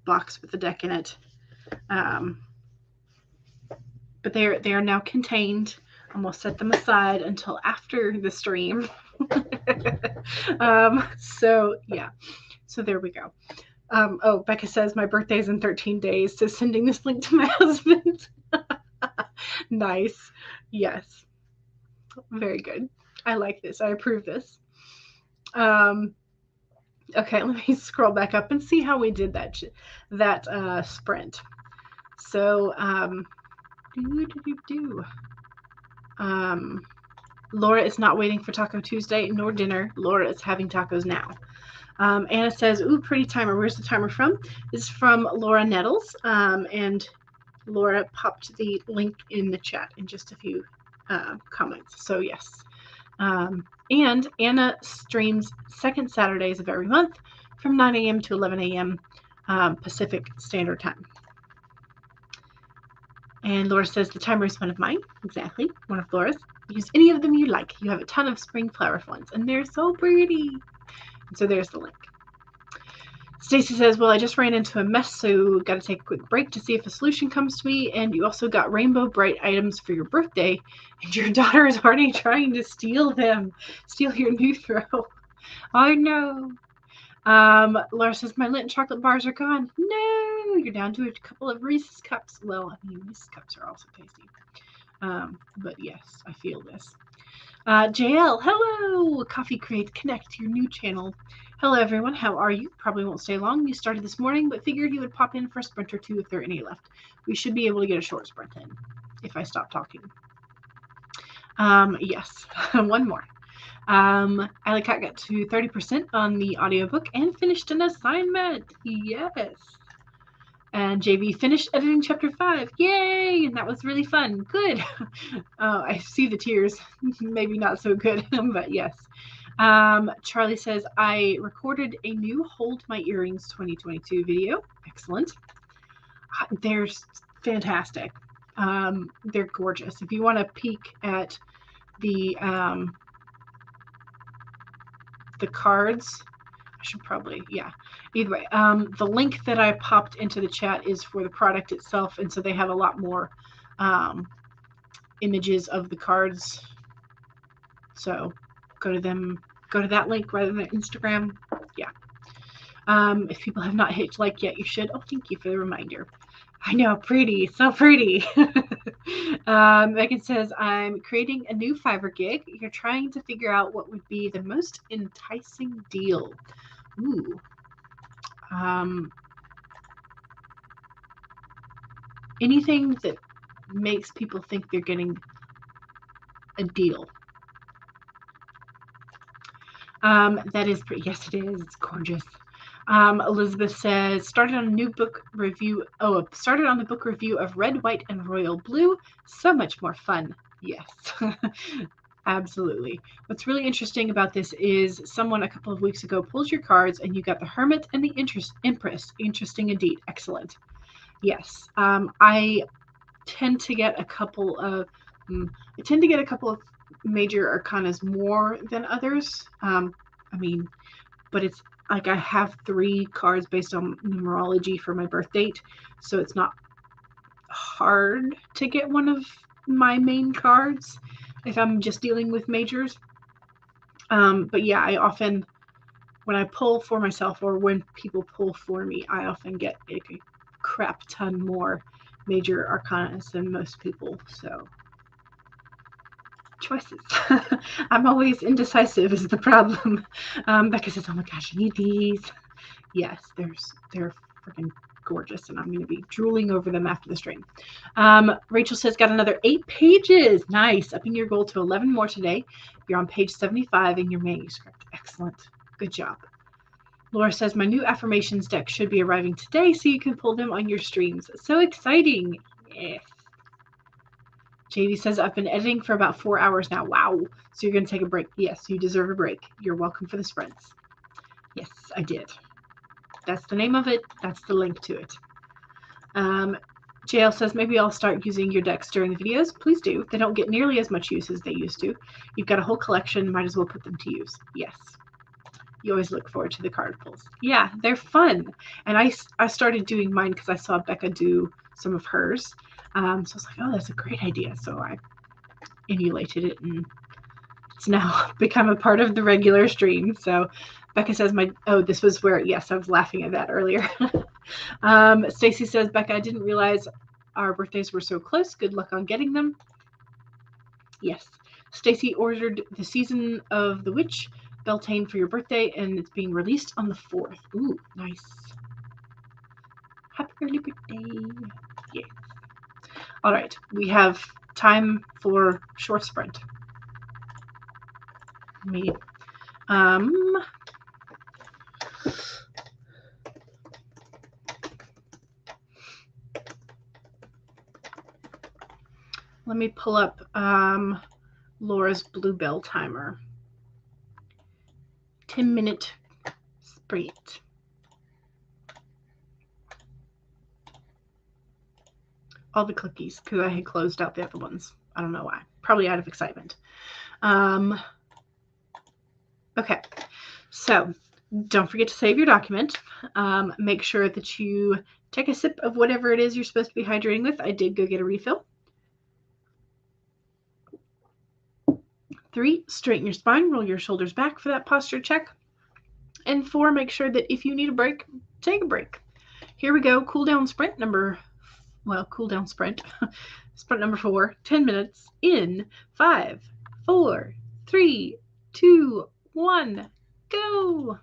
box with the deck in it, but they are now contained. I'm going to set them aside until after the stream. So yeah, so there we go. Oh, Becca says my birthday's in 13 days, so sending this link to my husband. Nice. Yes. Very good. I like this. I approve this. Okay, let me scroll back up and see how we did that sprint. So, Laura is not waiting for Taco Tuesday nor dinner. Laura is having tacos now. Anna says, ooh, pretty timer. Where's the timer from? This is from Laura Nettles. And Laura popped the link in the chat in just a few comments. So yes. And Anna streams second Saturdays of every month from 9 a.m. to 11 a.m. Pacific Standard Time. And Laura says the timer is one of mine. Exactly. One of Laura's. Use any of them you like. You have a ton of spring flower ones, and they're so pretty. And so there's the link. Stacy says, well, I just ran into a mess, so got to take a quick break to see if a solution comes to me. And you also got rainbow bright items for your birthday, and your daughter is already trying to steal them. Steal your new throw. I know. Laura says, my Lynn chocolate bars are gone. No, you're down to a couple of Reese's cups. Well, I mean, Reese's cups are also tasty. But yes, I feel this. JL, hello! Coffee Crate Connect to your new channel. Hello, everyone. How are you? Probably won't stay long. You started this morning, but figured you would pop in for a sprint or two if there are any left. We should be able to get a short sprint in if I stop talking. Yes, one more. Alicat got to 30% on the audiobook and finished an assignment. Yes. And JV finished editing chapter 5. Yay! And that was really fun. Good. I see the tears. Maybe not so good, but yes. Charlie says, I recorded a new Hold My Earrings 2022 video. Excellent. They're fantastic. They're gorgeous. If you want to peek at the cards, I should probably, yeah. Either way, the link that I popped into the chat is for the product itself, and so they have a lot more images of the cards. So go to that link rather than Instagram. Yeah. If people have not hit like yet, you should. Oh, thank you for the reminder. I know, pretty, so pretty. Megan says, I'm creating a new Fiverr gig. You're trying to figure out what would be the most enticing deal. Ooh. Anything that makes people think they're getting a deal. That is pretty. Yes, it is. It's gorgeous. Elizabeth says, started on the book review of Red, White, and Royal Blue. So much more fun. Yes. Absolutely. What's really interesting about this is someone a couple of weeks ago pulled your cards and you got the Hermit and the Empress. Interesting indeed. Excellent. Yes. I tend to get a couple of I tend to get a couple of major arcanas more than others. But it's like I have 3 cards based on numerology for my birth date, so it's not hard to get one of my main cards if I'm just dealing with majors. But yeah, I often, when I pull for myself or when people pull for me, I often get a crap ton more major arcanas than most people. So choices. I'm always indecisive is the problem. Becca says, oh my gosh, I need these. Yes, they're freaking gorgeous, and I'm going to be drooling over them after the stream. Rachel says, got another 8 pages. Nice. Upping your goal to 11 more today. You're on page 75 in your manuscript. Excellent. Good job. Laura says, my new affirmations deck should be arriving today so you can pull them on your streams. So exciting. Yes. JD says, I've been editing for about 4 hours now. Wow. So you're going to take a break. Yes, you deserve a break. You're welcome for the sprints. Yes, I did. That's the name of it. That's the link to it. JL says, maybe I'll start using your decks during the videos. Please do. They don't get nearly as much use as they used to. You've got a whole collection. Might as well put them to use. Yes. You always look forward to the card pulls. Yeah, they're fun. And I started doing mine because I saw Becca do some of hers. So I was like, oh, that's a great idea. So I emulated it, and it's now become a part of the regular stream. So Becca says, this was where, yes, I was laughing at that earlier. Stacy says, Becca, I didn't realize our birthdays were so close. Good luck on getting them. Yes. Stacy ordered The Season of the Witch, Beltane, for your birthday, and it's being released on the 4th. Ooh, nice. Happy early birthday. Yay. All right, we have time for short sprint. Let me pull up Laura's Bluebell timer. 10-minute sprint. All the cookies, because I had closed out the other ones. I don't know why. Probably out of excitement. Okay, so don't forget to save your document. Make sure that you take a sip of whatever it is you're supposed to be hydrating with. I did go get a refill. 3, straighten your spine, roll your shoulders back for that posture check. And 4, make sure that if you need a break, take a break. Here we go. Cool down sprint sprint number 4, 10 minutes in 5, 4, 3, 2, 1, go.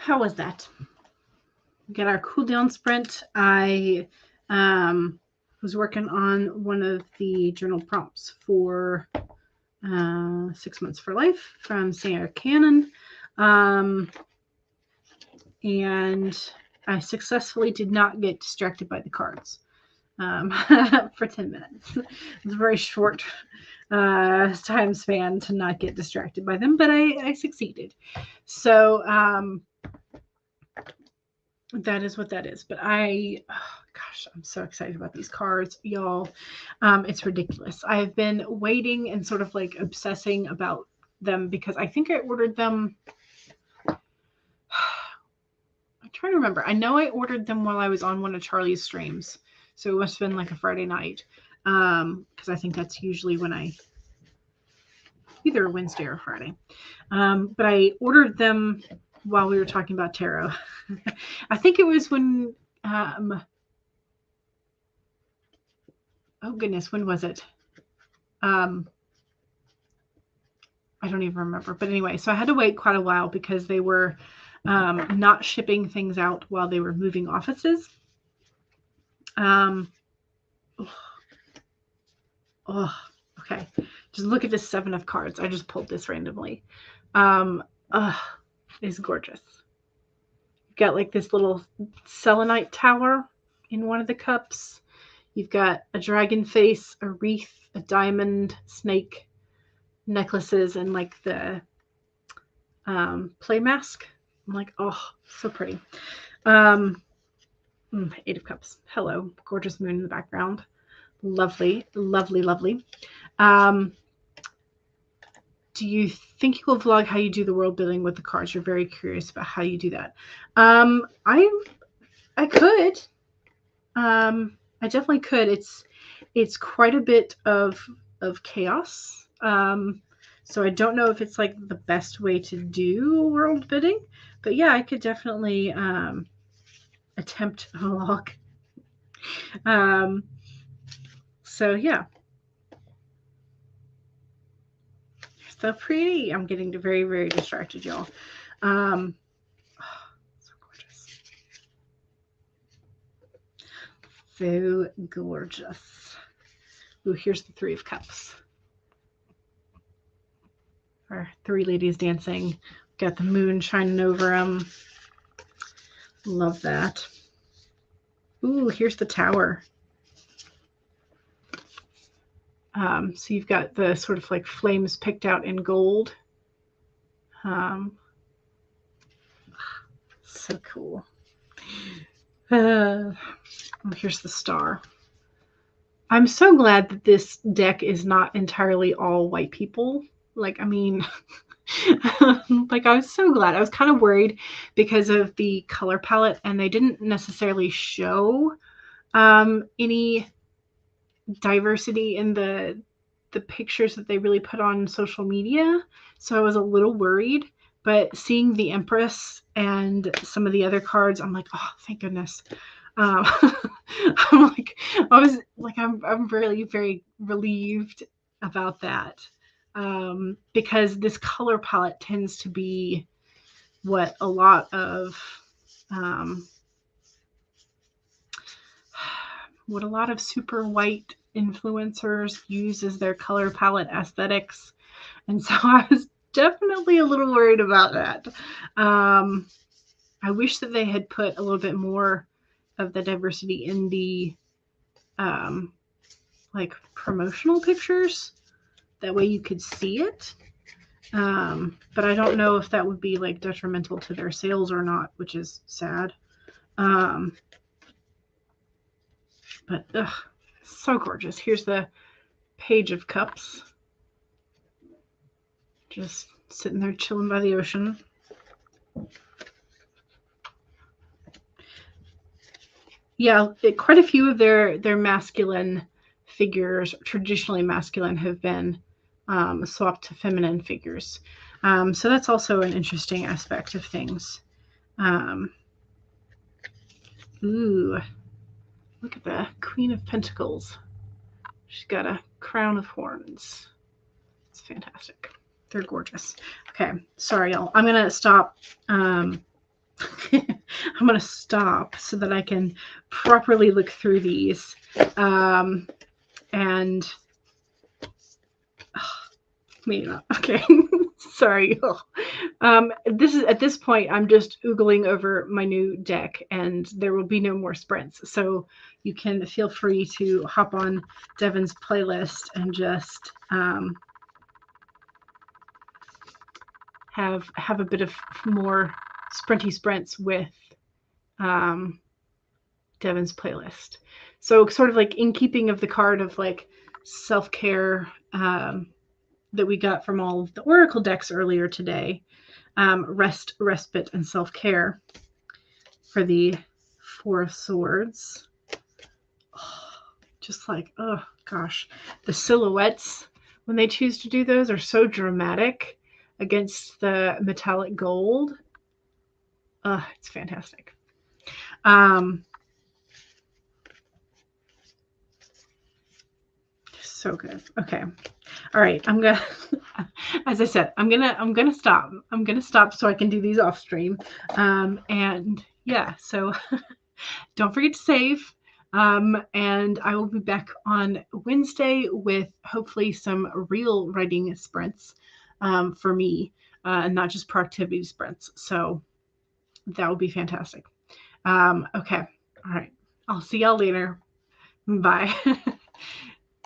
How was that? Get our cool down sprint. I was working on one of the journal prompts for 6 Months for Life from Sarah Canon. And I successfully did not get distracted by the cards for 10 minutes. It's a very short time span to not get distracted by them, but I succeeded. So that is what that is. But gosh, I'm so excited about these cards, y'all. It's ridiculous. I've been waiting and sort of like obsessing about them because I think I ordered them. I'm trying to remember. I know I ordered them while I was on one of Charlie's streams. So it must have been like a Friday night. Because I think that's usually when either Wednesday or Friday. But I ordered them while we were talking about tarot. I think it was when, oh goodness, when was it? I don't even remember. But anyway, so I had to wait quite a while because they were not shipping things out while they were moving offices. Okay. Just look at this 7 of cards. I just pulled this randomly. It's gorgeous. You've got like this little selenite tower in one of the cups. You've got a dragon face, a wreath, a diamond, snake, necklaces, and like the play mask. I'm like, oh, so pretty. 8 of Cups. Hello. Gorgeous moon in the background. Lovely, lovely, lovely. Do you think you will vlog how you do the world building with the cards? You're very curious about how you do that. I could. I definitely could. It's quite a bit of chaos. So I don't know if it's like the best way to do world building, but yeah, I could definitely attempt a vlog. So yeah. So pretty. I'm getting very, very distracted, y'all. So gorgeous. So gorgeous. Ooh, here's the 3 of Cups. Our 3 ladies dancing. Got the moon shining over them. Love that. Ooh, here's the Tower. So you've got the sort of like flames picked out in gold. So cool. Here's the Star. I'm so glad that this deck is not entirely all white people. Like, I mean, like I was so glad. I was kind of worried because of the color palette, and they didn't necessarily show any diversity in the pictures that they really put on social media. So I was a little worried, but seeing the Empress and some of the other cards, I'm like, oh, thank goodness. I'm really very relieved about that. Because this color palette tends to be what a lot of super white influencers use as their color palette aesthetics. And so I was definitely a little worried about that. I wish that they had put a little bit more of the diversity in the like promotional pictures. That way you could see it. But I don't know if that would be like detrimental to their sales or not, which is sad. But so gorgeous. Here's the Page of Cups. Just sitting there chilling by the ocean. Yeah, quite a few of their masculine figures, traditionally masculine, have been swap to feminine figures. So that's also an interesting aspect of things. Ooh, look at the Queen of Pentacles. She's got a crown of horns. It's fantastic. They're gorgeous. Okay, sorry, y'all. I'm going to stop. I'm going to stop so that I can properly look through these. And maybe not. Okay. Sorry. This is at this point, I'm just oogling over my new deck, and there will be no more sprints. So you can feel free to hop on Devin's playlist and just have a bit of more sprinty sprints with Devin's playlist. So sort of like in keeping of the card of like self-care that we got from all of the Oracle decks earlier today. Rest, respite, and self-care for the Four of Swords. Oh, just like, oh gosh, the silhouettes when they choose to do those are so dramatic against the metallic gold. It's fantastic. So good. Okay. All right. I'm gonna, as I said, I'm gonna stop. I'm gonna stop so I can do these off stream. And yeah, so don't forget to save. And I will be back on Wednesday with hopefully some real writing sprints for me, and not just productivity sprints. So that would be fantastic. Okay. All right. I'll see y'all later. Bye.